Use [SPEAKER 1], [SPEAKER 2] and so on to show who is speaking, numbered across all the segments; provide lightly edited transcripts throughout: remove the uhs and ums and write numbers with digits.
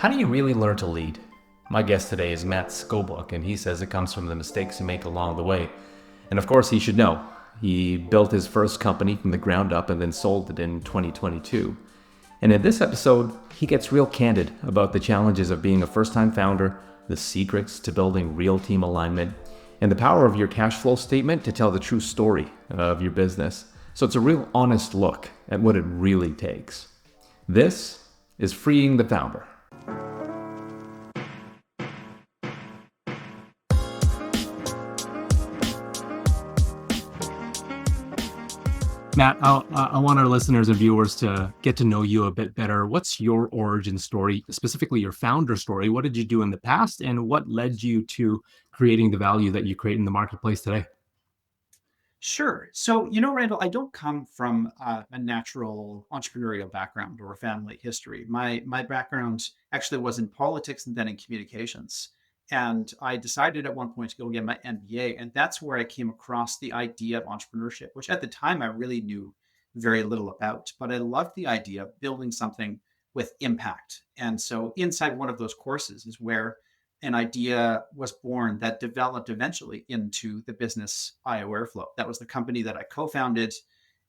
[SPEAKER 1] How do you really learn to lead? My guest today is Matt Schaubroeck, and he says it comes from the mistakes you make along the way. And of course, he should know. He built his first company from the ground up and then sold it in 2022. And in this episode, he gets real candid about the challenges of being a first-time founder, the secrets to building real team alignment, and the power of your cash flow statement to tell the true story of your business. So it's a real honest look at what it really takes. This is Freeing the Founder. Matt, I want our listeners and viewers to get to know you a bit better. What's your origin story, specifically your founder story? What did you do in the past, and what led you to creating the value that you create in the marketplace today?
[SPEAKER 2] Sure. So, Randall, I don't come from a natural entrepreneurial background or a family history. My background actually was in politics and then in communications. And I decided at one point to go get my MBA, and that's where I came across the idea of entrepreneurship, which at the time I really knew very little about. But I loved the idea of building something with impact. And so, inside one of those courses is where an idea was born that developed eventually into the business Airflow. That was the company that I co-founded.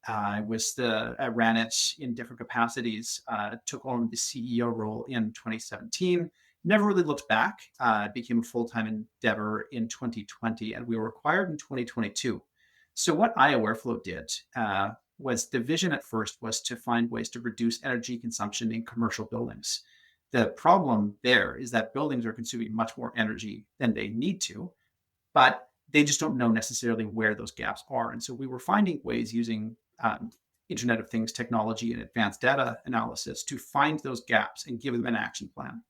[SPEAKER 2] I ran it in different capacities. Took on the CEO role in 2017. Never really looked back. Became a full-time endeavor in 2020, and we were acquired in 2022. So what Airflow did was the vision at first was to find ways to reduce energy consumption in commercial buildings. The problem there is that buildings are consuming much more energy than they need to, but they just don't know necessarily where those gaps are. And so we were finding ways using Internet of Things technology and advanced data analysis to find those gaps and give them an action plan.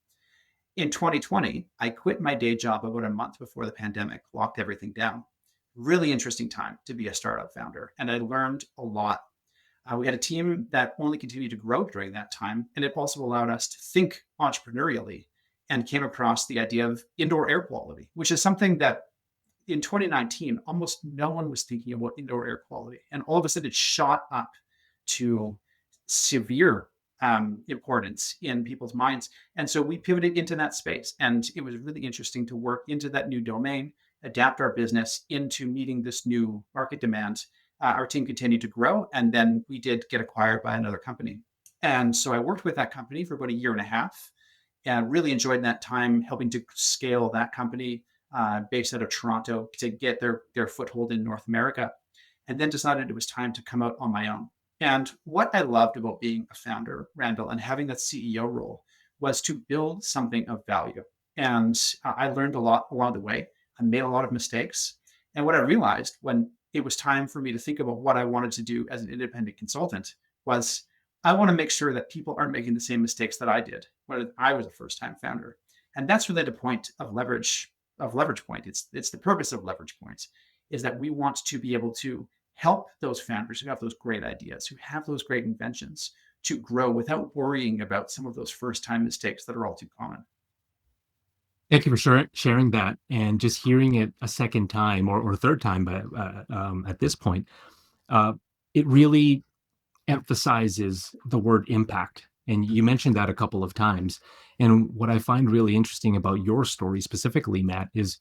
[SPEAKER 2] In 2020, I quit my day job about a month before the pandemic locked everything down. Really interesting time to be a startup founder. And I learned a lot. We had a team that only continued to grow during that time, and it also allowed us to think entrepreneurially and came across the idea of indoor air quality, which is something that in 2019, almost no one was thinking about indoor air quality. And all of a sudden, it shot up to severe importance in people's minds. And so we pivoted into that space. And it was really interesting to work into that new domain, adapt our business into meeting this new market demand. Our team continued to grow, and then we did get acquired by another company. And so I worked with that company for about a year and a half and really enjoyed that time helping to scale that company based out of Toronto to get their foothold in North America, and then decided it was time to come out on my own. And what I loved about being a founder, Randall, and having that CEO role was to build something of value. And I learned a lot along the way. I made a lot of mistakes. And what I realized when it was time for me to think about what I wanted to do as an independent consultant was I want to make sure that people aren't making the same mistakes that I did when I was a first-time founder. And that's really the point of leverage point. It's the purpose of leverage points is that we want to be able to help those founders who have those great ideas, who have those great inventions to grow without worrying about some of those first-time mistakes that are all too common.
[SPEAKER 1] Thank you for sharing that. And just hearing it a second time or third time at this point, uh, it really emphasizes the word impact. And you mentioned that a couple of times. And what I find really interesting about your story specifically, Matt, is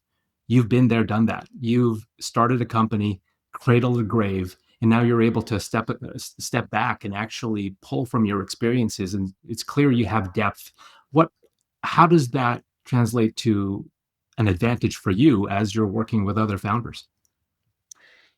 [SPEAKER 1] you've been there, done that. You've started a company, cradle to grave, and now you're able to step back and actually pull from your experiences. And it's clear you have depth. What, how does that translate to an advantage for you as you're working with other founders?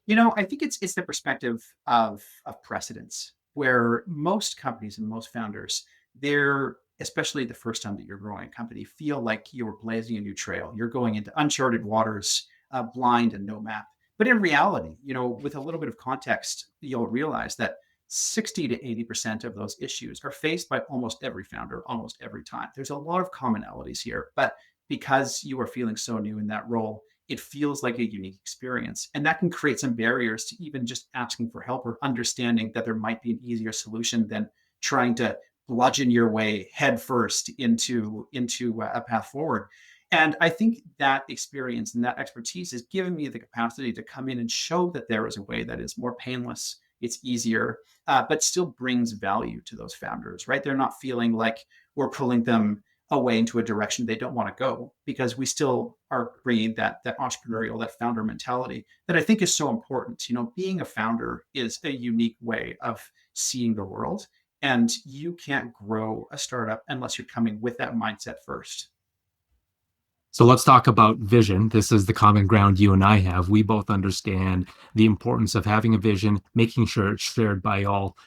[SPEAKER 2] I think it's the perspective of precedence, where most companies and most founders, they're especially the first time that you're growing a company, feel like you're blazing a new trail. You're going into uncharted waters, blind and no map. But in reality, with a little bit of context, you'll realize that 60 to 80% of those issues are faced by almost every founder, almost every time. There's a lot of commonalities here, but because you are feeling so new in that role, it feels like a unique experience. And that can create some barriers to even just asking for help or understanding that there might be an easier solution than trying to bludgeon your way headfirst into a path forward. And I think that experience and that expertise has given me the capacity to come in and show that there is a way that is more painless, it's easier, but still brings value to those founders, right? They're not feeling like we're pulling them away into a direction they don't want to go, because we still are bringing that entrepreneurial, that founder mentality that I think is so important. Being a founder is a unique way of seeing the world, and you can't grow a startup unless you're coming with that mindset first.
[SPEAKER 1] So let's talk about vision. This is the common ground you and I have. We both understand the importance of having a vision, making sure it's shared by all.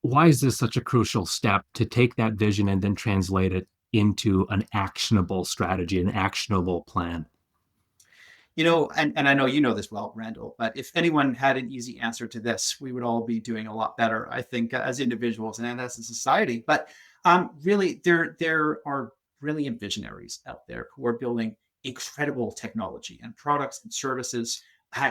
[SPEAKER 1] Why is this such a crucial step to take that vision and then translate it into an actionable strategy, an actionable plan?
[SPEAKER 2] And I know you know this well, Randall, but if anyone had an easy answer to this, we would all be doing a lot better, I think, as individuals and as a society. But really, there are brilliant visionaries out there who are building incredible technology and products and services.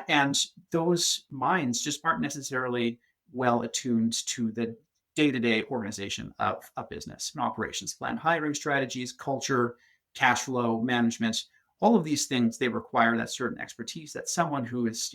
[SPEAKER 2] And those minds just aren't necessarily well attuned to the day-to-day organization of a business, an operations plan, hiring strategies, culture, cash flow management. All of these things, they require that certain expertise that someone who is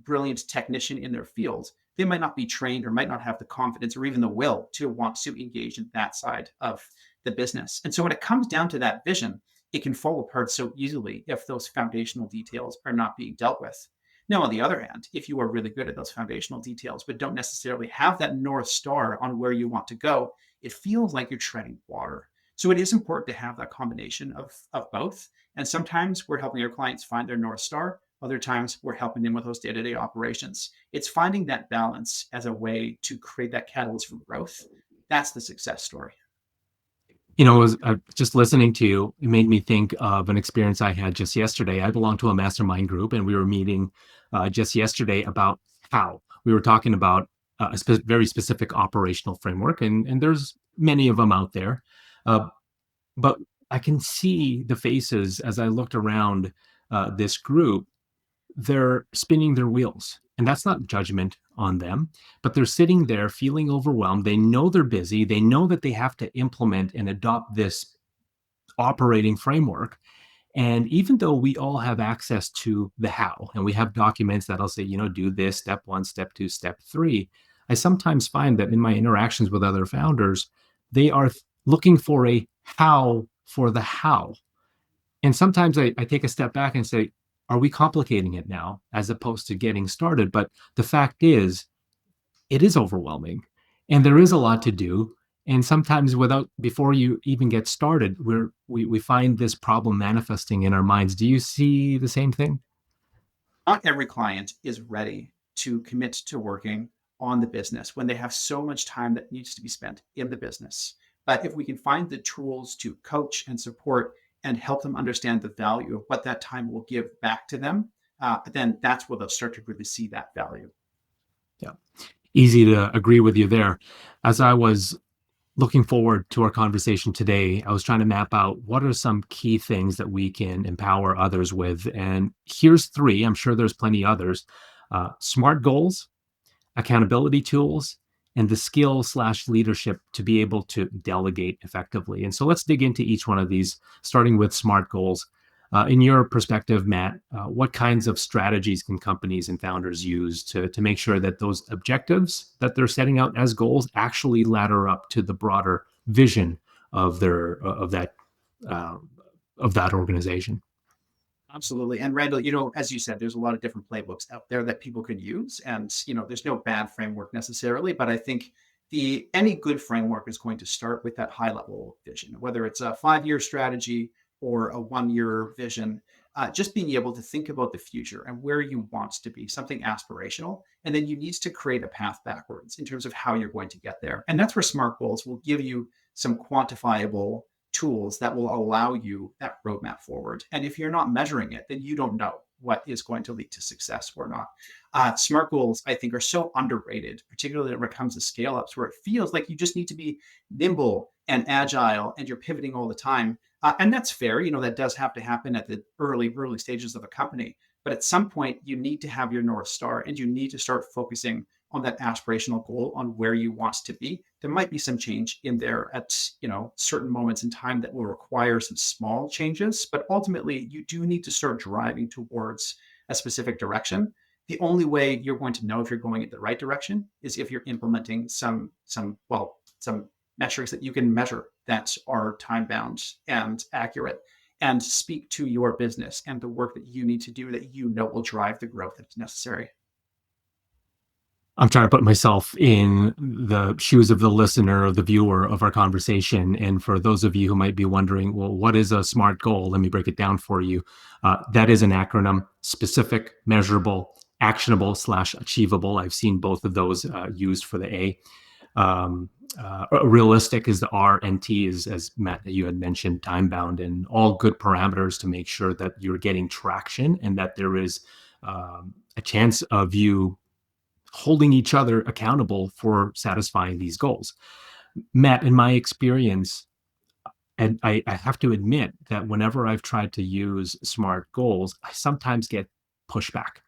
[SPEAKER 2] brilliant technician in their field, they might not be trained or might not have the confidence or even the will to want to engage in that side of the business. And so when it comes down to that vision, it can fall apart so easily if those foundational details are not being dealt with. Now, on the other hand, if you are really good at those foundational details but don't necessarily have that north star on where you want to go, it feels like you're treading water. So it is important to have that combination of both. And sometimes we're helping our clients find their North Star. Other times we're helping them with those day to day operations. It's finding that balance as a way to create that catalyst for growth. That's the success story.
[SPEAKER 1] Was just listening to you, it made me think of an experience I had just yesterday. I belong to a mastermind group, and we were meeting just yesterday about how we were talking about very specific operational framework, and there's many of them out there. Uh, but I can see the faces as I looked around this group. They're spinning their wheels. And that's not judgment on them, but they're sitting there feeling overwhelmed. They know they're busy. They know that they have to implement and adopt this operating framework. And even though we all have access to the how, and we have documents that'll say, do this, step one, step two, step three, I sometimes find that in my interactions with other founders, they are looking for a how for the how. And sometimes I take a step back and say, are we complicating it now as opposed to getting started? But the fact is, it is overwhelming and there is a lot to do. And sometimes before you even get started, we find this problem manifesting in our minds. Do you see the same thing?
[SPEAKER 2] Not every client is ready to commit to working on the business when they have so much time that needs to be spent in the business. But if we can find the tools to coach and support and help them understand the value of what that time will give back to them, then that's where they'll start to really see that value.
[SPEAKER 1] Yeah. Easy to agree with you there. As I was looking forward to our conversation today, I was trying to map out what are some key things that we can empower others with. And here's three. I'm sure there's plenty others. Smart goals, accountability tools, and the skill slash leadership to be able to delegate effectively. And so let's dig into each one of these, starting with smart goals. In your perspective, Matt, what kinds of strategies can companies and founders use to make sure that those objectives that they're setting out as goals actually ladder up to the broader vision of their uh, of that organization?
[SPEAKER 2] Absolutely. And Randall, as you said, there's a lot of different playbooks out there that people could use. And, there's no bad framework necessarily, but I think any good framework is going to start with that high level vision, whether it's a 5 year strategy or a 1 year vision. Just being able to think about the future and where you want to be, something aspirational. And then you need to create a path backwards in terms of how you're going to get there. And that's where SMART goals will give you some quantifiable tools that will allow you that roadmap forward. And if you're not measuring it, then you don't know what is going to lead to success or not. Smart goals, I think, are so underrated, particularly when it comes to scale ups, where it feels like you just need to be nimble and agile and you're pivoting all the time. And that's fair. That does have to happen at the early stages of a company. But at some point, you need to have your North Star and you need to start focusing on that aspirational goal on where you want to be. There might be some change in there at certain moments in time that will require some small changes, but ultimately you do need to start driving towards a specific direction. The only way you're going to know if you're going in the right direction is if you're implementing some metrics that you can measure. that are time bound and accurate, and speak to your business and the work that you need to do that you know will drive the growth that's necessary.
[SPEAKER 1] I'm trying to put myself in the shoes of the listener or the viewer of our conversation. And for those of you who might be wondering, well, what is a SMART goal? Let me break it down for you. That is an acronym: specific, measurable, actionable slash achievable. I've seen both of those used for the A. Realistic is the R, and T is, as Matt, you had mentioned, time bound, and all good parameters to make sure that you're getting traction and that there is a chance of you holding each other accountable for satisfying these goals. Matt, in my experience, and I have to admit that whenever I've tried to use SMART goals, I sometimes get pushback.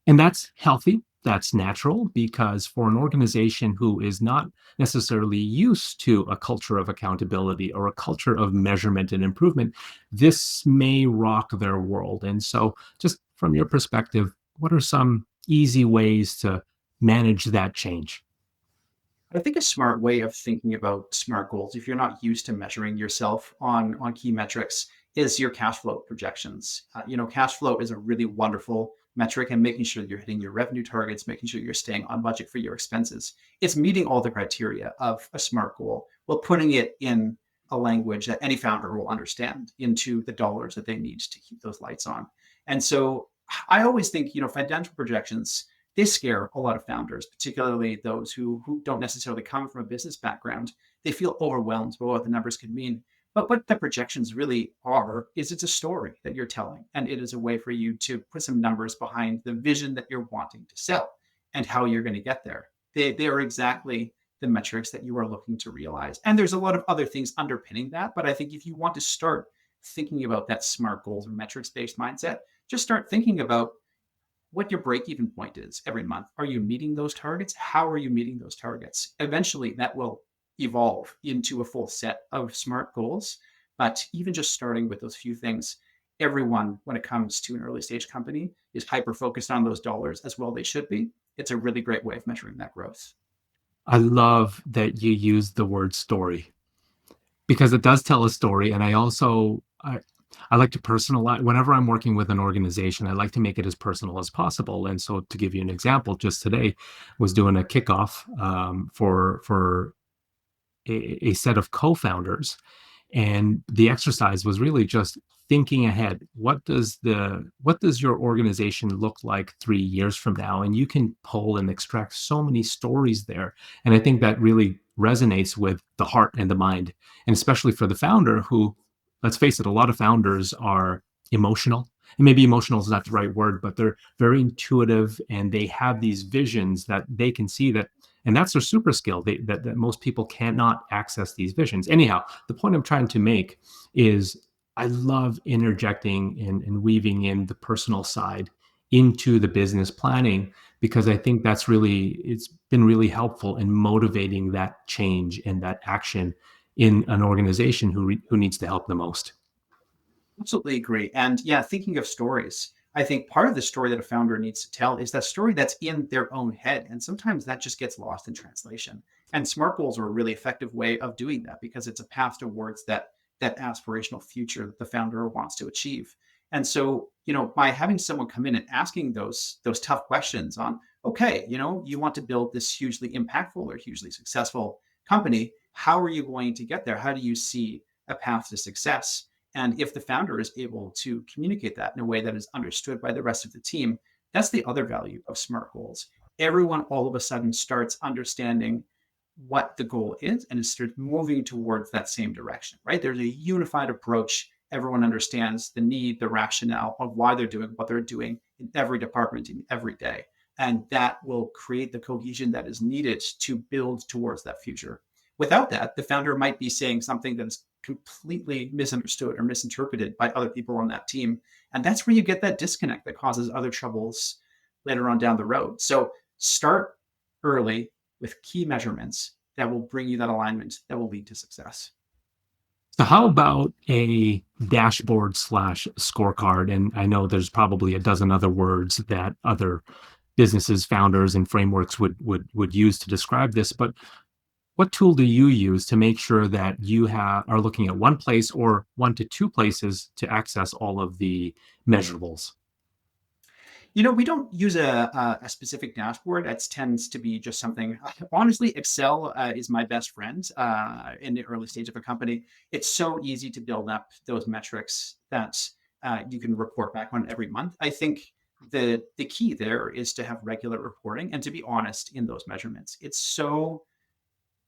[SPEAKER 1] And that's healthy. That's natural because for an organization who is not necessarily used to a culture of accountability or a culture of measurement and improvement, this may rock their world. And so, just from your perspective, what are some easy ways to manage that change?
[SPEAKER 2] I think a smart way of thinking about SMART goals, if you're not used to measuring yourself on key metrics, is your cash flow projections. Cash flow is a really wonderful metric, and making sure that you're hitting your revenue targets, making sure you're staying on budget for your expenses. It's meeting all the criteria of a SMART goal while putting it in a language that any founder will understand into the dollars that they need to keep those lights on. And so I always think, financial projections, they scare a lot of founders, particularly those who don't necessarily come from a business background. They feel overwhelmed by what the numbers could mean. But what the projections really are is it's a story that you're telling, and it is a way for you to put some numbers behind the vision that you're wanting to sell and how you're going to get there. They are exactly the metrics that you are looking to realize. And there's a lot of other things underpinning that. But I think if you want to start thinking about that SMART goals or metrics based mindset, just start thinking about what your break even point is every month. Are you meeting those targets? How are you meeting those targets? Eventually, that will evolve into a full set of SMART goals. But even just starting with those few things, everyone, when it comes to an early stage company, is hyper focused on those dollars as well. They should be. It's a really great way of measuring that growth.
[SPEAKER 1] I love that you use the word story because it does tell a story. And I like to personalize whenever I'm working with an organization. I like to make it as personal as possible. And so, to give you an example, just today was doing a kickoff for a set of co-founders, and the exercise was really just thinking ahead. What does your organization look like 3 years from now? And you can pull and extract so many stories there. And I think that really resonates with the heart and the mind, and especially for the founder who, let's face it, a lot of founders are emotional. And maybe emotional is not the right word, but they're very intuitive and they have these visions that they can see that, and that's their super skill. That most people cannot access these visions. Anyhow, the point I'm trying to make is I love interjecting and weaving in the personal side into the business planning because I think it's been really helpful in motivating that change and that action in an organization who needs the help the most.
[SPEAKER 2] Absolutely agree. And yeah, thinking of stories, I think part of the story that a founder needs to tell is that story that's in their own head. And sometimes that just gets lost in translation. And SMART goals are a really effective way of doing that because it's a path towards that aspirational future that the founder wants to achieve. And so, by having someone come in and asking those tough questions on, okay, you want to build this hugely impactful or hugely successful company. How are you going to get there? How do you see a path to success? And if the founder is able to communicate that in a way that is understood by the rest of the team, that's the other value of SMART goals. Everyone all of a sudden starts understanding what the goal is and it starts moving towards that same direction, right? There's a unified approach. Everyone understands the need, the rationale of why they're doing what they're doing in every department, in every day. And that will create the cohesion that is needed to build towards that future. Without that, the founder might be saying something that's completely misunderstood or misinterpreted by other people on that team. And that's where you get that disconnect that causes other troubles later on down the road. So start early with key measurements that will bring you that alignment that will lead to success.
[SPEAKER 1] So how about a dashboard slash scorecard? And I know there's probably a dozen other words that other businesses, founders, and frameworks would use to describe this, but what tool do you use to make sure that you are looking at one place or one to two places to access all of the measurables?
[SPEAKER 2] We don't use a specific dashboard. That tends to be just something. Honestly, Excel is my best friend in the early stage of a company. It's so easy to build up those metrics that you can report back on every month. I think the key there is to have regular reporting and to be honest in those measurements. It's so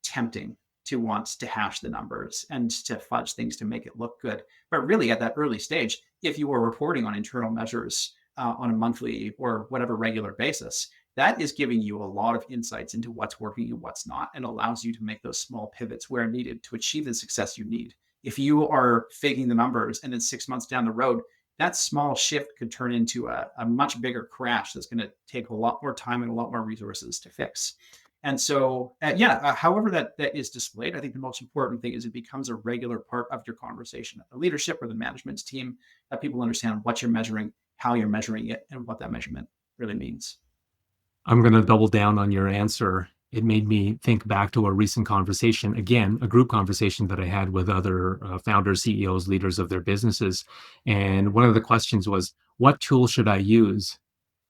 [SPEAKER 2] tempting to want to hash the numbers and to fudge things to make it look good. But really, at that early stage, if you are reporting on internal measures on a monthly or whatever regular basis, that is giving you a lot of insights into what's working and what's not, and allows you to make those small pivots where needed to achieve the success you need. If you are faking the numbers and then 6 months down the road, that small shift could turn into a much bigger crash that's going to take a lot more time and a lot more resources to fix. And so, however that is displayed, I think the most important thing is it becomes a regular part of your conversation at the leadership or the management team, that people understand what you're measuring, how you're measuring it, and what that measurement really means.
[SPEAKER 1] I'm going to double down on your answer. It made me think back to a recent conversation, again, a group conversation that I had with other founders, CEOs, leaders of their businesses. And one of the questions was, what tool should I use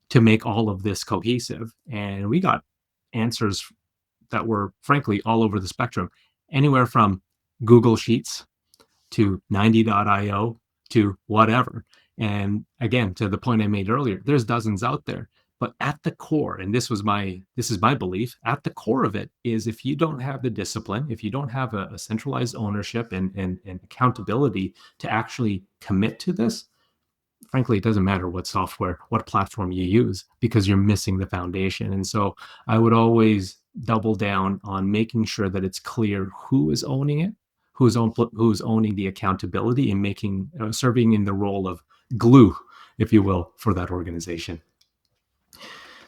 [SPEAKER 1] to make all of this cohesive? And we got answers that were, frankly, all over the spectrum, anywhere from Google Sheets to 90.io to whatever. And again, to the point I made earlier, there's dozens out there. But at the core, and this is my belief, at the core of it is, if you don't have the discipline, if you don't have a centralized ownership and accountability to actually commit to this, frankly, it doesn't matter what software, what platform you use, because you're missing the foundation. And so I would always double down on making sure that it's clear who is owning it, who's owning the accountability, and making serving in the role of glue, if you will, for that organization.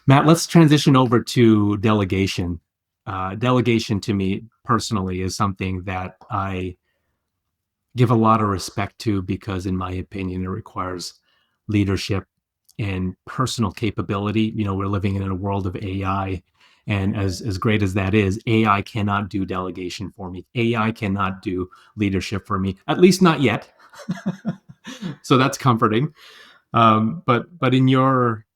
[SPEAKER 1] Matt, let's transition over to delegation. Delegation to me personally is something that I give a lot of respect to, because in my opinion it requires leadership and personal capability. We're living in a world of AI, and as great as that is, AI cannot do delegation for me. AI cannot do leadership for me, at least not yet. So that's comforting. But in your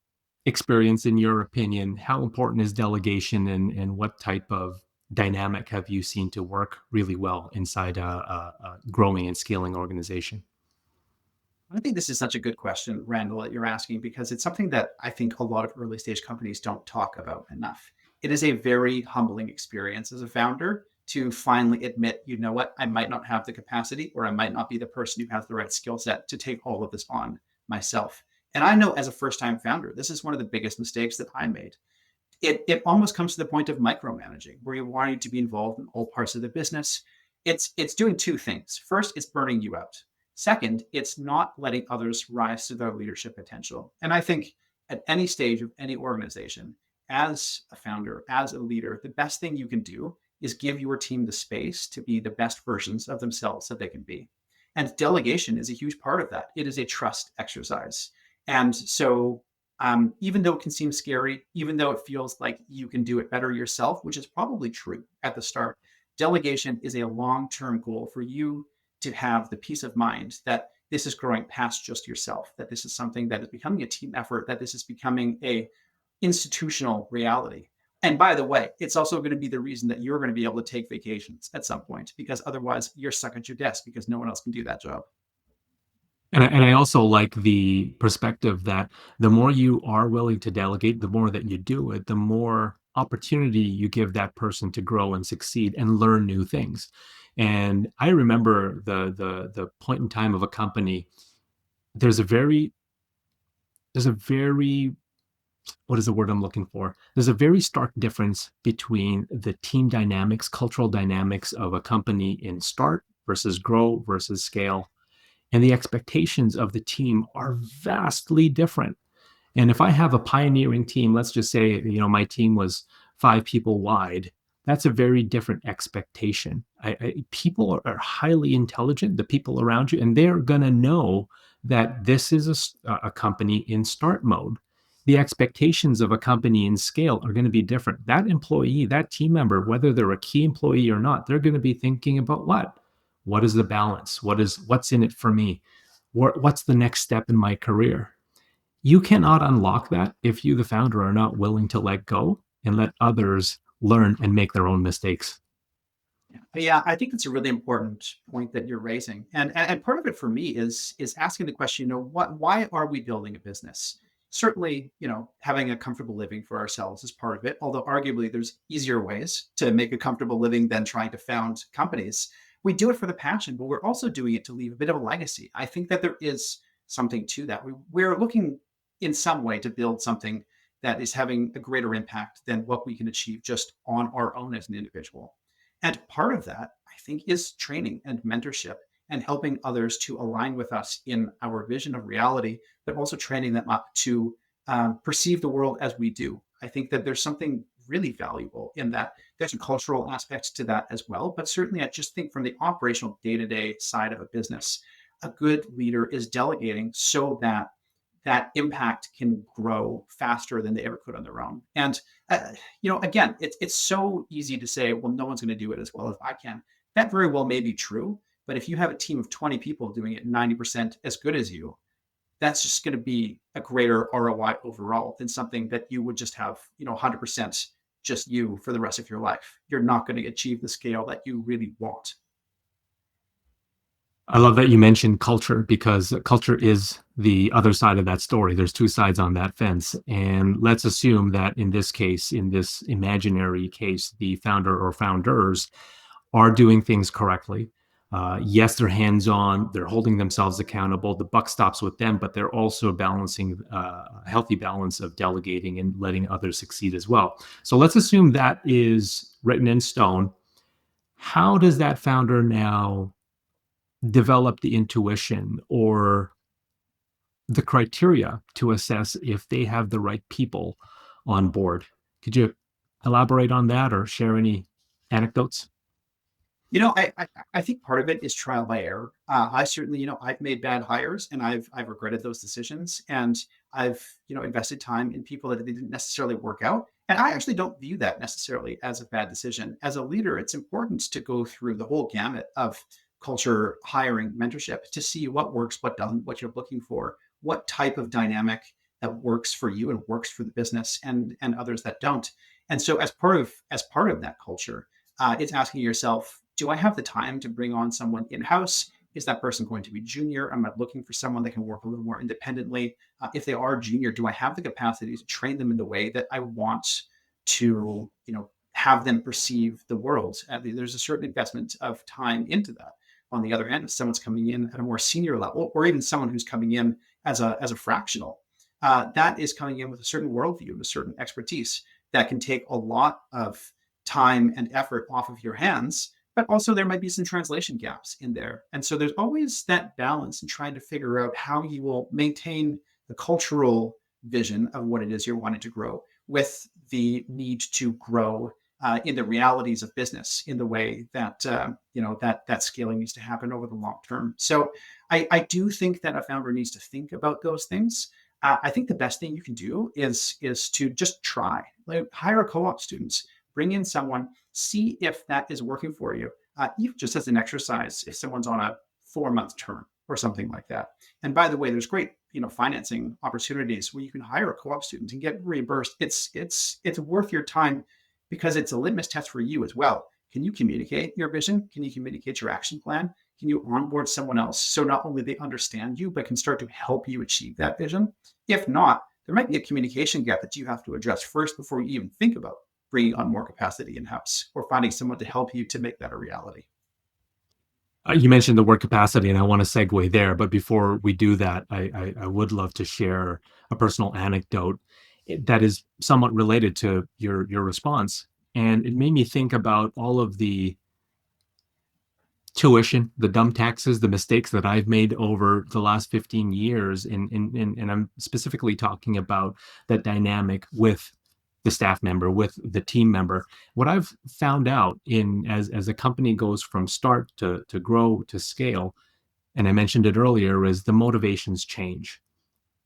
[SPEAKER 1] experience, in your opinion, how important is delegation, and what type of dynamic have you seen to work really well inside a growing and scaling organization?
[SPEAKER 2] I think this is such a good question, Randall, that you're asking, because it's something that I think a lot of early stage companies don't talk about enough. It is a very humbling experience as a founder to finally admit, you know what, I might not have the capacity, or I might not be the person who has the right skill set to take all of this on myself. And I know, as a first time founder, this is one of the biggest mistakes that I made. It almost comes to the point of micromanaging, where you're wanting to be involved in all parts of the business. It's doing two things. First, it's burning you out. Second, it's not letting others rise to their leadership potential. And I think at any stage of any organization, as a founder, as a leader, the best thing you can do is give your team the space to be the best versions of themselves that they can be. And delegation is a huge part of that. It is a trust exercise. And so, even though it can seem scary, even though it feels like you can do it better yourself, which is probably true at the start, delegation is a long term goal for you to have the peace of mind that this is growing past just yourself, that this is something that is becoming a team effort, that this is becoming a institutional reality. And by the way, it's also going to be the reason that you're going to be able to take vacations at some point, because otherwise you're stuck at your desk because no one else can do that job.
[SPEAKER 1] And I also like the perspective that the more you are willing to delegate, the more that you do it, the more opportunity you give that person to grow and succeed and learn new things. And I remember the point in time of a company. There's a very there's a very what is the word I'm looking for? There's a very stark difference between the team dynamics, cultural dynamics of a company in start versus grow versus scale, and the expectations of the team are vastly different. And if I have a pioneering team, let's just say, my team was 5 people wide, that's a very different expectation. People are highly intelligent, the people around you, and they're going to know that this is a company in start mode. the expectations of a company in scale are going to be different. That employee, that team member, whether they're a key employee or not, they're going to be thinking about what? What is the balance? What's in it for me? What's the next step in my career? You cannot unlock that if you, the founder, are not willing to let go and let others learn and make their own mistakes.
[SPEAKER 2] Yeah, I think that's a really important point that you're raising, and part of it for me is asking the question, why are we building a business? Certainly, having a comfortable living for ourselves is part of it. Although arguably there's easier ways to make a comfortable living than trying to found companies. We do it for the passion, but we're also doing it to leave a bit of a legacy. I think that there is something to that. We're looking in some way to build something that is having a greater impact than what we can achieve just on our own as an individual. And part of that, I think, is training and mentorship and helping others to align with us in our vision of reality, but also training them up to perceive the world as we do. I think that there's something really valuable in that. There's a cultural aspects to that as well. But certainly, I just think from the operational day to day side of a business, a good leader is delegating so that that impact can grow faster than they ever could on their own. And again, it's so easy to say, well, no one's going to do it as well as I can. That very well may be true, but if you have a team of 20 people doing it 90% as good as you, that's just going to be a greater ROI overall than something that you would just have, 100% just you for the rest of your life. You're not going to achieve the scale that you really want.
[SPEAKER 1] I love that you mentioned culture because culture is the other side of that story. There's two sides on that fence. And let's assume that in this case, in this imaginary case, the founder or founders are doing things correctly. Yes, they're hands on, they're holding themselves accountable. The buck stops with them, but they're also balancing a healthy balance of delegating and letting others succeed as well. So let's assume that is written in stone. How does that founder now develop the intuition or the criteria to assess if they have the right people on board? Could you elaborate on that or share any anecdotes?
[SPEAKER 2] I think part of it is trial by error. I certainly, I've made bad hires and I've regretted those decisions, and I've invested time in people that didn't necessarily work out. And I actually don't view that necessarily as a bad decision. As a leader, it's important to go through the whole gamut of culture, hiring, mentorship to see what works, what doesn't, what you're looking for, what type of dynamic that works for you and works for the business, and others that don't. And so, as part of that culture, it's asking yourself, do I have the time to bring on someone in house? Is that person going to be junior? Am I looking for someone that can work a little more independently? If they are junior, do I have the capacity to train them in the way that I want to, have them perceive the world? There's a certain investment of time into that. On the other end, if someone's coming in at a more senior level, or even someone who's coming in as a fractional, that is coming in with a certain worldview, a certain expertise that can take a lot of time and effort off of your hands, but also there might be some translation gaps in there. And so there's always that balance in trying to figure out how you will maintain the cultural vision of what it is you're wanting to grow with the need to grow in the realities of business in the way that that scaling needs to happen over the long term. So I do think that a founder needs to think about those things. I think the best thing you can do is to just try, like hire a co-op students, bring in someone, see if that is working for you. Even just as an exercise, if someone's on a 4-month term or something like that. And by the way, there's great financing opportunities where you can hire a co-op student and get reimbursed. It's worth your time because it's a litmus test for you as well. Can you communicate your vision? Can you communicate your action plan? Can you onboard someone else so not only they understand you, but can start to help you achieve that vision? If not, there might be a communication gap that you have to address first before you even think about bringing on more capacity in house or finding someone to help you to make that a reality.
[SPEAKER 1] You mentioned the word capacity, and I want to segue there. But before we do that, I would love to share a personal anecdote that is somewhat related to your response. And it made me think about all of the tuition, the dumb taxes, the mistakes that I've made over the last 15 years. And I'm specifically talking about that dynamic with the staff member, with the team member. What I've found out in as a company goes from start to grow to scale, and I mentioned it earlier, is the motivations change.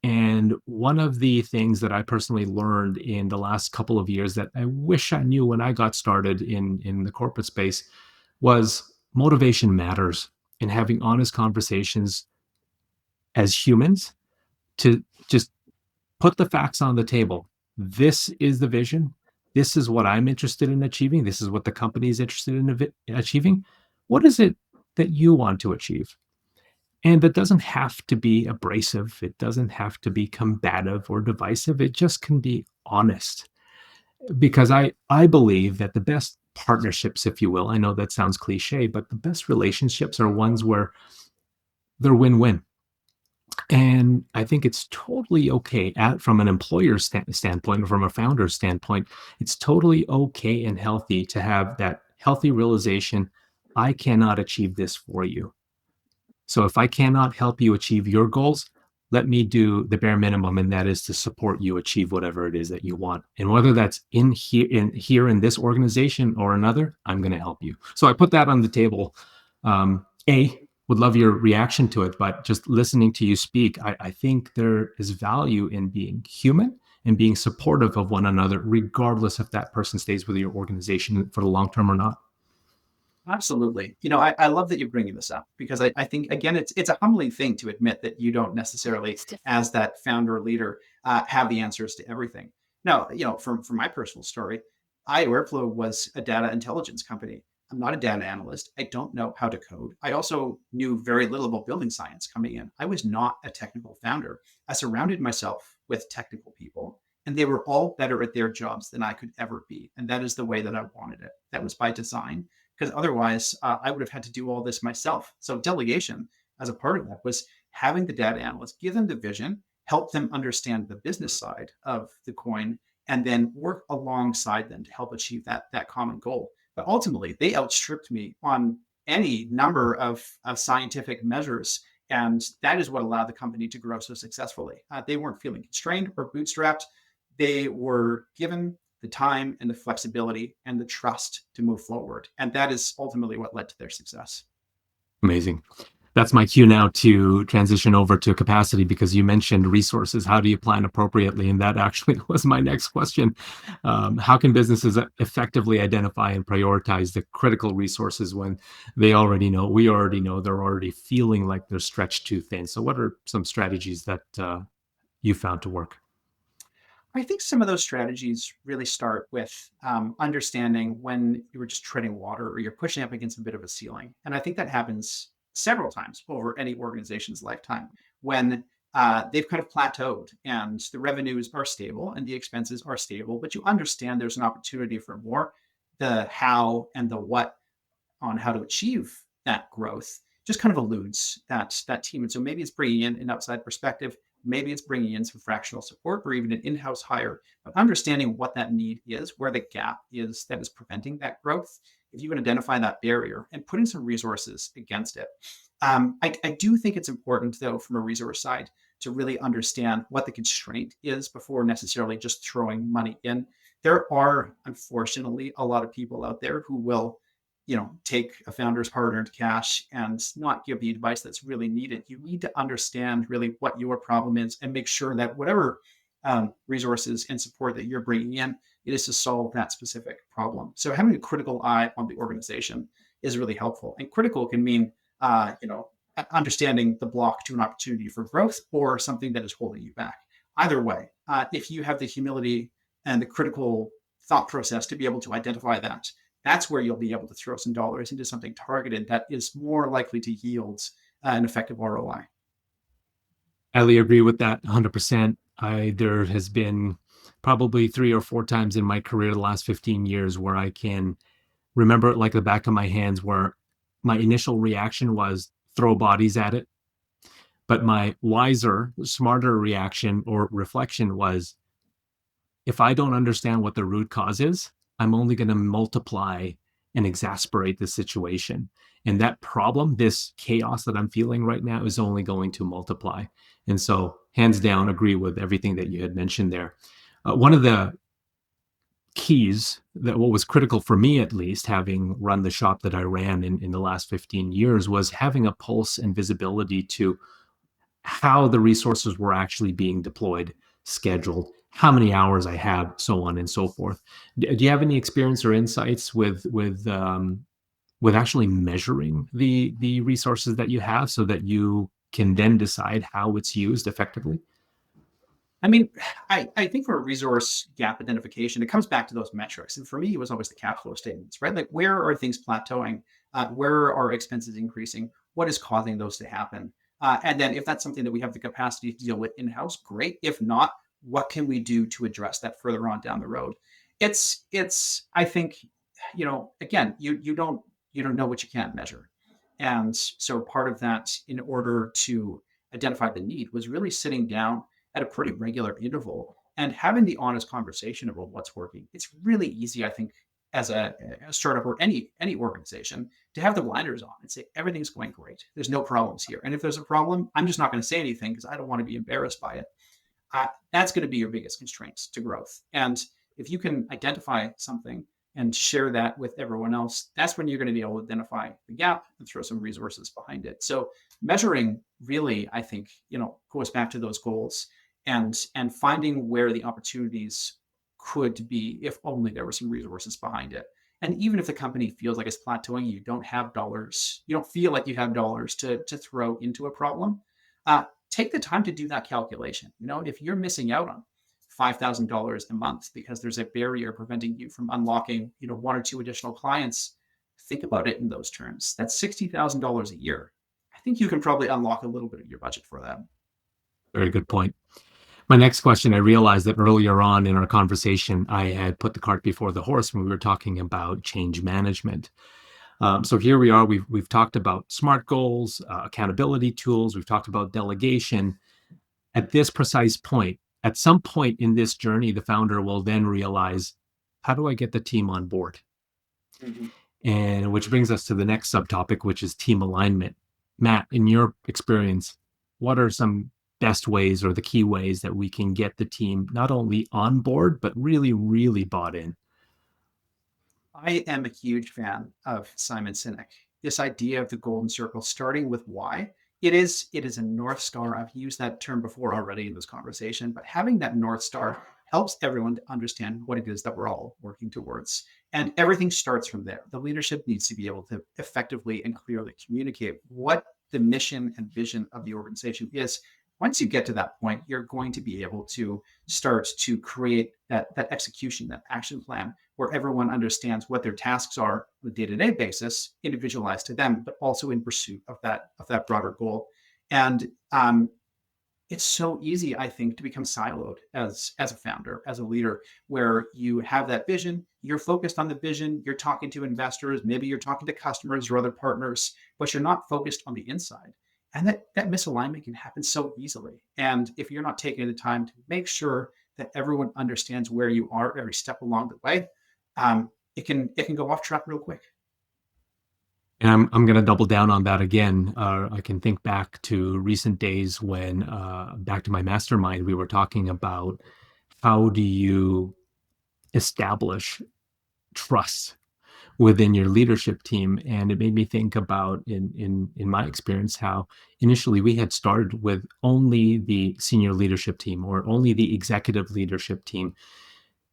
[SPEAKER 1] And one of the things that I personally learned in the last couple of years that I wish I knew when I got started in the corporate space was motivation matters, and having honest conversations as humans to just put the facts on the table. This is the vision. This is what I'm interested in achieving. This is what the company is interested in achieving. What is it that you want to achieve? And it doesn't have to be abrasive. It doesn't have to be combative or divisive. It just can be honest. Because I believe that the best partnerships, if you will, I know that sounds cliche, but the best relationships are ones where they're win-win. And I think it's totally okay from an employer standpoint, or from a founder's standpoint, it's totally okay and healthy to have that healthy realization. I cannot achieve this for you. So if I cannot help you achieve your goals, let me do the bare minimum, and that is to support you achieve whatever it is that you want. And whether that's in this organization or another, I'm going to help you. So I put that on the table. Would love your reaction to it, but just listening to you speak, I think there is value in being human and being supportive of one another, regardless if that person stays with your organization for the long term or not.
[SPEAKER 2] Absolutely. I love that you're bringing this up because I think again it's a humbling thing to admit that you don't necessarily, as that founder or leader, have the answers to everything. No, from my personal story, Airflow was a data intelligence company. I'm not a data analyst. I don't know how to code. I also knew very little about building science coming in. I was not a technical founder. I surrounded myself with technical people, and they were all better at their jobs than I could ever be. And that is the way that I wanted it. That was by design, because otherwise I would have had to do all this myself. So delegation as a part of that was having the data analysts give them the vision, help them understand the business side of the coin, and then work alongside them to help achieve that common goal. But ultimately, they outstripped me on any number of scientific measures. And that is what allowed the company to grow so successfully. They weren't feeling constrained or bootstrapped. They were given the time and the flexibility and the trust to move forward. And that is ultimately what led to their success.
[SPEAKER 1] Amazing. That's my cue now to transition over to capacity, because you mentioned resources. How do you plan appropriately? And that actually was my next question. How can businesses effectively identify and prioritize the critical resources when we already know they're already feeling like they're stretched too thin? So, what are some strategies that you found to work?
[SPEAKER 2] I think some of those strategies really start with understanding when you were just treading water or you're pushing up against a bit of a ceiling. And I think that happens several times over any organization's lifetime when they've kind of plateaued and the revenues are stable and the expenses are stable, but you understand there's an opportunity for more. The how and the what on how to achieve that growth just kind of eludes that team. And so maybe it's bringing in an outside perspective, maybe it's bringing in some fractional support or even an in-house hire, but understanding what that need is, where the gap is that is preventing that growth. If you can identify that barrier and putting some resources against it. I do think it's important though, from a resource side, to really understand what the constraint is before necessarily just throwing money in. There are unfortunately a lot of people out there who will take a founder's hard-earned cash and not give the advice that's really needed. You need to understand really what your problem is and make sure that whatever resources and support that you're bringing in, it is to solve that specific problem. So having a critical eye on the organization is really helpful. And critical can mean, understanding the block to an opportunity for growth or something that is holding you back. Either way, if you have the humility and the critical thought process to be able to identify that, that's where you'll be able to throw some dollars into something targeted that is more likely to yield an effective ROI.
[SPEAKER 1] Highly agree with that 100%. There has been probably 3 or 4 times in my career, the last 15 years, where I can remember it like the back of my hands, where my initial reaction was throw bodies at it. But my wiser, smarter reaction or reflection was, if I don't understand what the root cause is, I'm only going to multiply and exasperate the situation. And that problem, this chaos that I'm feeling right now, is only going to multiply. And so, hands down, agree with everything that you had mentioned there. One of the keys that what was critical for me, at least, having run the shop that I ran in the last 15 years, was having a pulse and visibility to how the resources were actually being deployed, scheduled, how many hours I had, so on and so forth. Do you have any experience or insights with actually measuring the resources that you have so that you can then decide how it's used effectively?
[SPEAKER 2] I mean, I think for resource gap identification, it comes back to those metrics. And for me, it was always the cash flow statements, right? Like, where are things plateauing? Where are expenses increasing? What is causing those to happen? And then, if that's something that we have the capacity to deal with in house, great. If not, what can we do to address that further on down the road? I think, again, you don't know what you can't measure, and so part of that, in order to identify the need, was really sitting down at a pretty regular interval and having the honest conversation about what's working. It's really easy, I think, as a startup or any organization, to have the blinders on and say everything's going great. There's no problems here, and if there's a problem, I'm just not going to say anything because I don't want to be embarrassed by it. That's going to be your biggest constraints to growth. And if you can identify something and share that with everyone else, that's when you're going to be able to identify the gap and throw some resources behind it. So measuring really, I think, goes back to those goals, and finding where the opportunities could be if only there were some resources behind it. And even if the company feels like it's plateauing, you don't have dollars, you don't feel like you have dollars to throw into a problem, take the time to do that calculation. If you're missing out on $5,000 a month because there's a barrier preventing you from unlocking, one or two additional clients, think about it in those terms. That's $60,000 a year. I think you can probably unlock a little bit of your budget for that.
[SPEAKER 1] Very good point. My next question, I realized that earlier on in our conversation, I had put the cart before the horse when we were talking about change management. So here we are. We've talked about SMART goals, accountability tools. We've talked about delegation. At this precise point, at some point in this journey, the founder will then realize, how do I get the team on board?
[SPEAKER 2] Mhm.
[SPEAKER 1] And which brings us to the next subtopic, which is team alignment. Matt, in your experience, what are some best ways or the key ways that we can get the team not only on board, but really, really bought in?
[SPEAKER 2] I am a huge fan of Simon Sinek. This idea of the golden circle, starting with why. It is a North Star. I've used that term before already in this conversation, but having that North Star helps everyone to understand what it is that we're all working towards. And everything starts from there. The leadership needs to be able to effectively and clearly communicate what the mission and vision of the organization is. Once you get to that point, you're going to be able to start to create that execution, that action plan, where everyone understands what their tasks are on a day-to-day basis, individualized to them, but also in pursuit of that broader goal. And it's so easy, I think, to become siloed as a founder, as a leader, where you have that vision, you're focused on the vision, you're talking to investors, maybe you're talking to customers or other partners, but you're not focused on the inside. And that misalignment can happen so easily. And if you're not taking the time to make sure that everyone understands where you are every step along the way, it can go off track real quick.
[SPEAKER 1] And I'm going to double down on that again. I can think back to recent days when, back to my mastermind, we were talking about how do you establish trust within your leadership team, and it made me think about in my experience how initially we had started with only the senior leadership team or only the executive leadership team.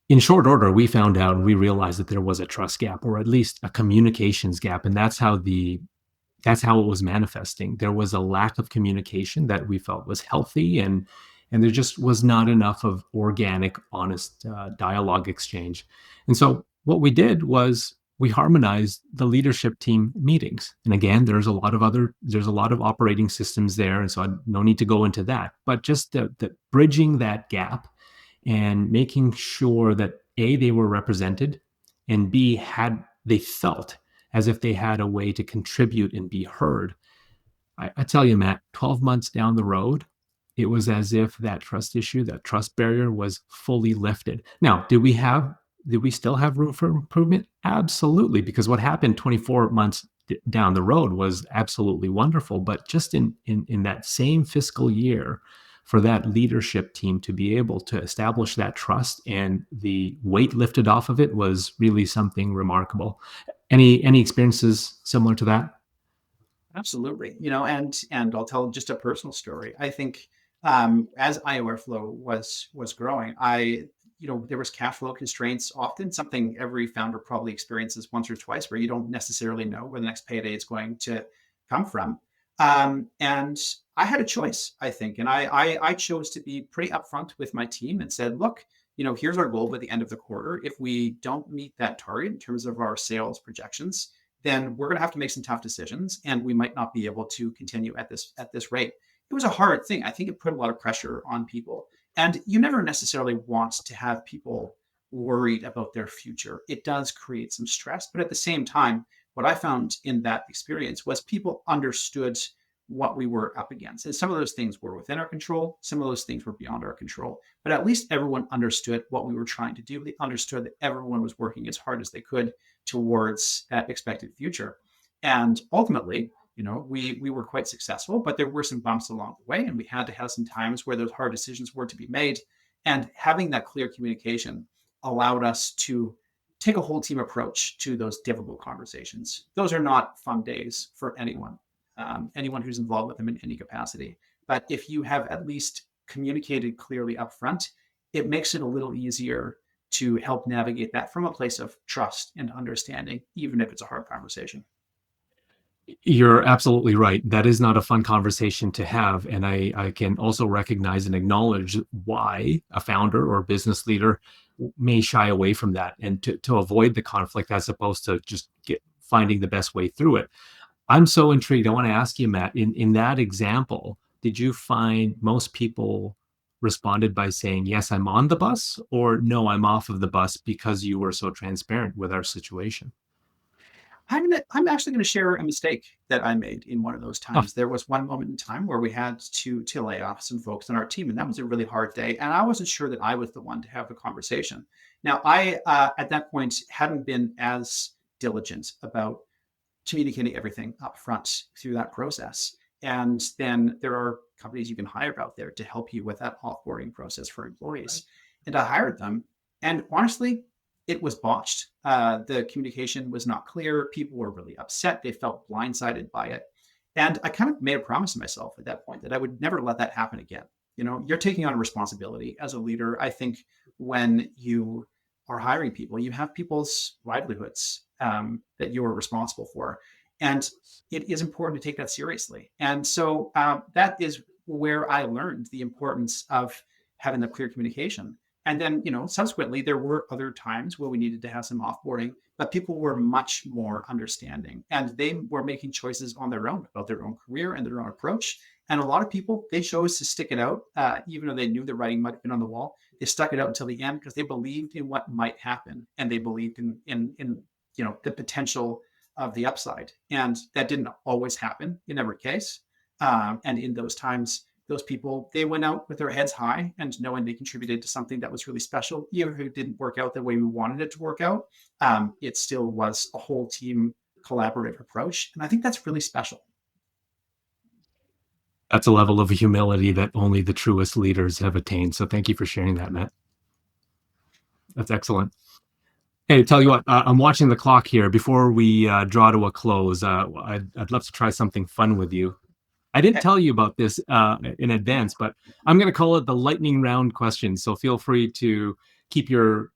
[SPEAKER 1] In short order, we found out and we realized that there was a trust gap or at least a communications gap, and that's how it was manifesting. There was a lack of communication that we felt was healthy, and there just was not enough of organic, honest dialogue exchange. And so what we did was we harmonized the leadership team meetings. And again, there's a lot of operating systems there, and so no need to go into that. But just the bridging that gap and making sure that A, they were represented, and B, they felt as if they had a way to contribute and be heard. I tell you, Matt, 12 months down the road, it was as if that trust issue, that trust barrier was fully lifted. Now, did we still have room for improvement? Absolutely, because what happened 24 months down the road was absolutely wonderful. But just in that same fiscal year, for that leadership team to be able to establish that trust and the weight lifted off of it was really something remarkable. Any experiences similar to that?
[SPEAKER 2] Absolutely. And I'll tell just a personal story. I think as iOverflow was growing, there was cash flow constraints, often something every founder probably experiences once or twice, where you don't necessarily know where the next payday is going to come from. And I had a choice, I think, and I chose to be pretty upfront with my team and said, look, here's our goal by the end of the quarter. If we don't meet that target in terms of our sales projections, then we're going to have to make some tough decisions, and we might not be able to continue at this rate. It was a hard thing. I think it put a lot of pressure on people, and you never necessarily want to have people worried about their future. It does create some stress, but at the same time, what I found in that experience was people understood what we were up against. And some of those things were within our control, some of those things were beyond our control. But at least everyone understood what we were trying to do. They understood that everyone was working as hard as they could towards that expected future. And ultimately, we were quite successful, but there were some bumps along the way, and we had to have some times where those hard decisions were to be made. And having that clear communication allowed us to take a whole team approach to those difficult conversations. Those are not fun days for anyone who's involved with them in any capacity. But if you have at least communicated clearly up front, it makes it a little easier to help navigate that from a place of trust and understanding, even if it's a hard conversation.
[SPEAKER 1] You're absolutely right. That is not a fun conversation to have. And I can also recognize and acknowledge why a founder or a business leader may shy away from that and to avoid the conflict as opposed to just finding the best way through it. I'm so intrigued. I want to ask you, Matt, in that example, did you find most people responded by saying, yes, I'm on the bus, or no, I'm off of the bus because you were so transparent with our situation?
[SPEAKER 2] I'm actually going to share a mistake that I made in one of those
[SPEAKER 1] Oh,
[SPEAKER 2] times. There was one moment in time where we had to lay off some folks on our team, and that was a really hard day. And I wasn't sure that I was the one to have the conversation. Now, I at that point hadn't been as diligent about communicating everything up front through that process. And then there are companies you can hire out there to help you with that offboarding process for employees. And I hired them. And honestly, it was botched. The communication was not clear. People were really upset. They felt blindsided by it. And I kind of made a promise to myself at that point that I would never let that happen again. You're taking on a responsibility as a leader. I think when you are hiring people, you have people's livelihoods that you are responsible for. And it is important to take that seriously. And so that is where I learned the importance of having the clear communication. And then, subsequently, there were other times where we needed to have some offboarding, but people were much more understanding and they were making choices on their own about their own career and their own approach. And a lot of people, they chose to stick it out, even though they knew the writing might have been on the wall. They stuck it out until the end because they believed in what might happen and they believed in the potential of the upside. And that didn't always happen in every case. And in those times, those people, they went out with their heads high and knowing they contributed to something that was really special. Even if it didn't work out the way we wanted it to work out, it still was a whole team collaborative approach. And I think that's really special.
[SPEAKER 1] that's a level of humility that only the truest leaders have attained. So thank you for sharing that, Matt. That's excellent. Hey, tell you what, I'm watching the clock here. Before we draw to a close, I'd love to try something fun with you. I didn't
[SPEAKER 2] Okay.
[SPEAKER 1] tell you about this in advance, but I'm going to call it the lightning round question. So feel free to keep your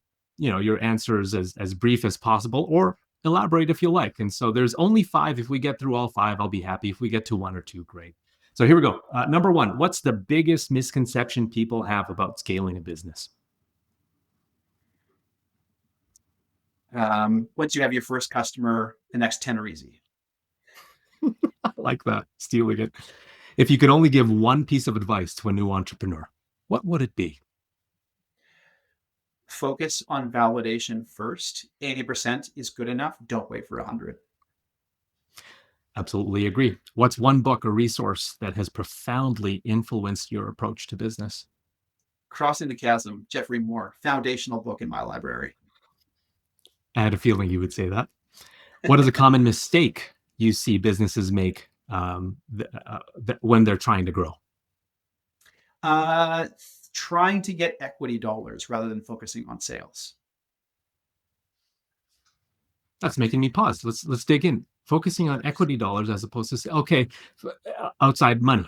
[SPEAKER 1] answers as brief as possible, or elaborate if you like. And so there's only five. If we get through all five, I'll be happy. If we get to one or two, great. So here we go. Number one, what's the biggest misconception people have about scaling a business?
[SPEAKER 2] Once you have your first customer, the next 10 are easy.
[SPEAKER 1] I like that, stealing it. If you could only give one piece of advice to a new entrepreneur, what would it be?
[SPEAKER 2] Focus on validation first. 80% is good enough. Don't wait for 100.
[SPEAKER 1] Absolutely agree. What's one book or resource that has profoundly influenced your approach to business?
[SPEAKER 2] Crossing the Chasm, Jeffrey Moore, foundational book in my library.
[SPEAKER 1] I had a feeling you would say that. What is a common mistake you see businesses make when they're trying to grow?
[SPEAKER 2] Uh, Trying to get equity dollars rather than focusing on sales.
[SPEAKER 1] That's making me pause. Let's dig in. focusing on equity dollars as opposed to okay, outside money,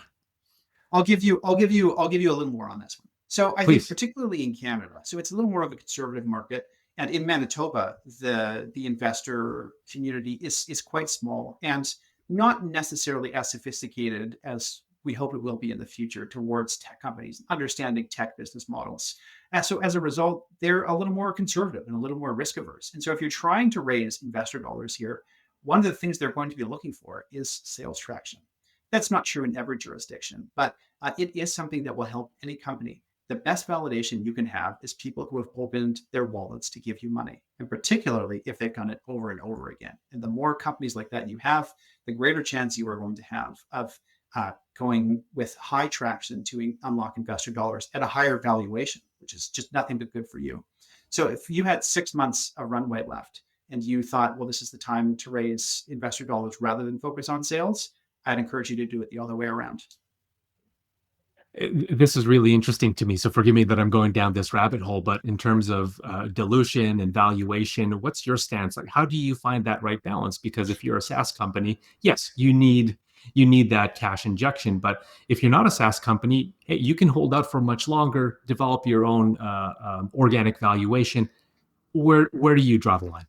[SPEAKER 2] I'll give you a little more on this one. So I think
[SPEAKER 1] please.
[SPEAKER 2] particularly in Canada, so it's a little more of a conservative market. And in Manitoba, the investor community is quite small and not necessarily as sophisticated as we hope it will be in the future towards tech companies, understanding tech business models. And so as a result, they're a little more conservative and a little more risk averse. And so if you're trying to raise investor dollars here, one of the things they're going to be looking for is sales traction. That's not true in every jurisdiction, but it is something that will help any company. The best validation you can have is people who have opened their wallets to give you money, and particularly if they've done it over and over again. And the more companies like that you have, the greater chance you are going to have of going with high traction to unlock investor dollars at a higher valuation, which is just nothing but good for you. So if you had 6 months of runway left and you thought, well, this is the time to raise investor dollars rather than focus on sales, I'd encourage you to do it the other way around.
[SPEAKER 1] This is really interesting to me. So forgive me that I'm going down this rabbit hole, but in terms of dilution and valuation, what's your stance? Like, how do you find that right balance? Because if you're a SaaS company, yes, you need that cash injection. But if you're not a SaaS company, hey, you can hold out for much longer, develop your own organic valuation. Where do you draw the line?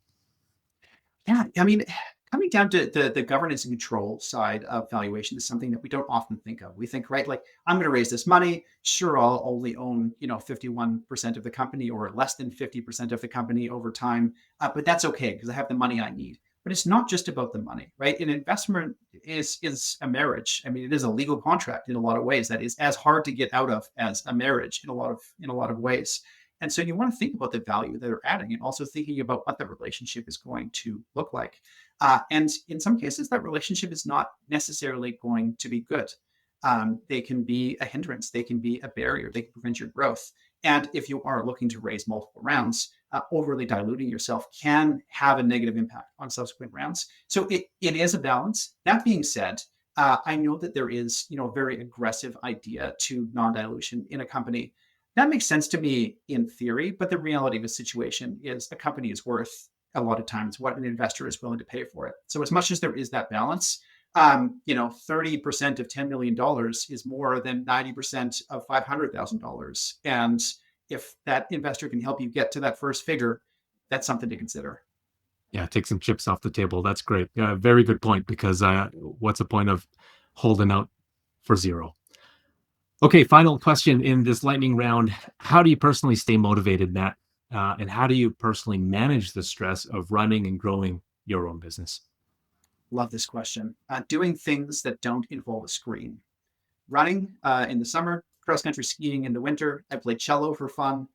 [SPEAKER 2] Yeah, I mean, coming down to the governance and control side of valuation is something that we don't often think of. We think, right, like I'm going to raise this money. Sure, I'll only own 51% of the company or less than 50% of the company over time, but that's okay because I have the money I need. But it's not just about the money, right? An investment is a marriage. I mean, it is a legal contract in a lot of ways that is as hard to get out of as a marriage in a lot of ways. And so you want to think about the value that they're adding and also thinking about what the relationship is going to look like. And in some cases, that relationship is not necessarily going to be good. They can be a hindrance, they can be a barrier, they can prevent your growth. And if you are looking to raise multiple rounds, overly diluting yourself can have a negative impact on subsequent rounds. So it is a balance. That being said, I know that there is, a very aggressive idea to non-dilution in a company. That makes sense to me in theory, but the reality of the situation is a company is worth a lot of times what an investor is willing to pay for it. So as much as there is that balance, 30% of $10 million is more than 90% of $500,000. And if that investor can help you get to that first figure, that's something to consider.
[SPEAKER 1] Yeah, take some chips off the table. That's great. Very good point. Because what's the point of holding out for zero? Okay, final question in this lightning round. How do you personally stay motivated, Matt? And how do you personally manage the stress of running and growing your own business?
[SPEAKER 2] Love this question. Doing things that don't involve a screen. Running in the summer, cross country skiing in the winter. I play cello for fun.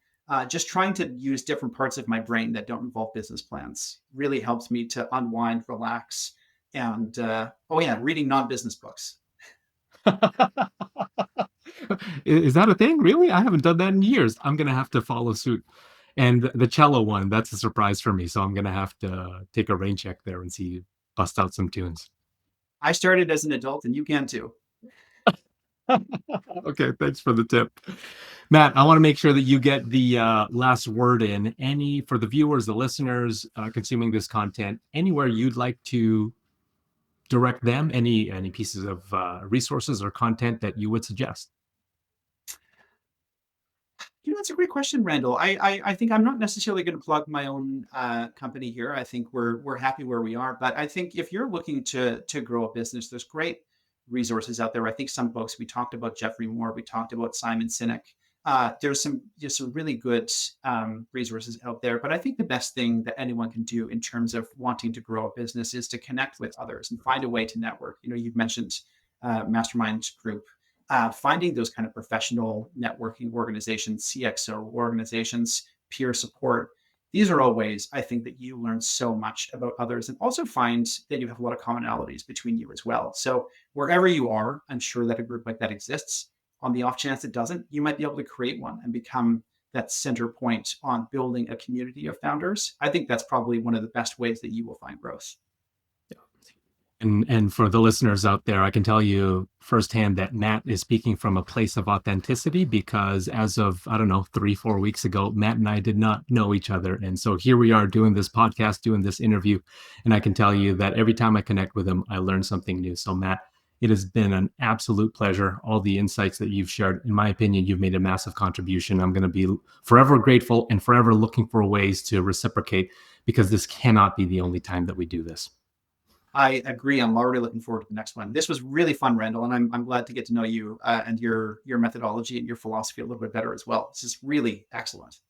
[SPEAKER 2] Just trying to use different parts of my brain that don't involve business plans really helps me to unwind, relax, and oh yeah, reading non-business books.
[SPEAKER 1] Is that a thing? Really? I haven't done that in years. I'm gonna have to follow suit. And the cello one, that's a surprise for me. So I'm gonna have to take a rain check there and see bust out some tunes.
[SPEAKER 2] I started as an adult, and you can too.
[SPEAKER 1] Okay, thanks for the tip. Matt, I want to make sure that you get the last word in. Any for the viewers, the listeners consuming this content, anywhere you'd like to direct them, any pieces of resources or content that you would suggest.
[SPEAKER 2] That's a great question, Randall. I think I'm not necessarily going to plug my own company here. I think we're happy where we are. But I think if you're looking to grow a business, there's great resources out there. I think some folks we talked about Jeffrey Moore, we talked about Simon Sinek. There's some really good resources out there. But I think the best thing that anyone can do in terms of wanting to grow a business is to connect with others and find a way to network. You've mentioned Mastermind Group. Finding those kind of professional networking organizations, CXO organizations, peer support. These are all ways I think that you learn so much about others and also find that you have a lot of commonalities between you as well. So wherever you are, I'm sure that a group like that exists. On the off chance it doesn't, you might be able to create one and become that center point on building a community of founders. I think that's probably one of the best ways that you will find growth.
[SPEAKER 1] And for the listeners out there, I can tell you firsthand that Matt is speaking from a place of authenticity because as of, I don't know, 3, 4 weeks ago, Matt and I did not know each other. And so here we are doing this podcast, doing this interview. And I can tell you that every time I connect with him, I learn something new. So Matt, it has been an absolute pleasure. All the insights that you've shared, in my opinion, you've made a massive contribution. I'm going to be forever grateful and forever looking for ways to reciprocate because this cannot be the only time that we do this.
[SPEAKER 2] I agree. I'm already looking forward to the next one. This was really fun, Randall, and I'm glad to get to know you and your methodology and your philosophy a little bit better as well. This is really excellent.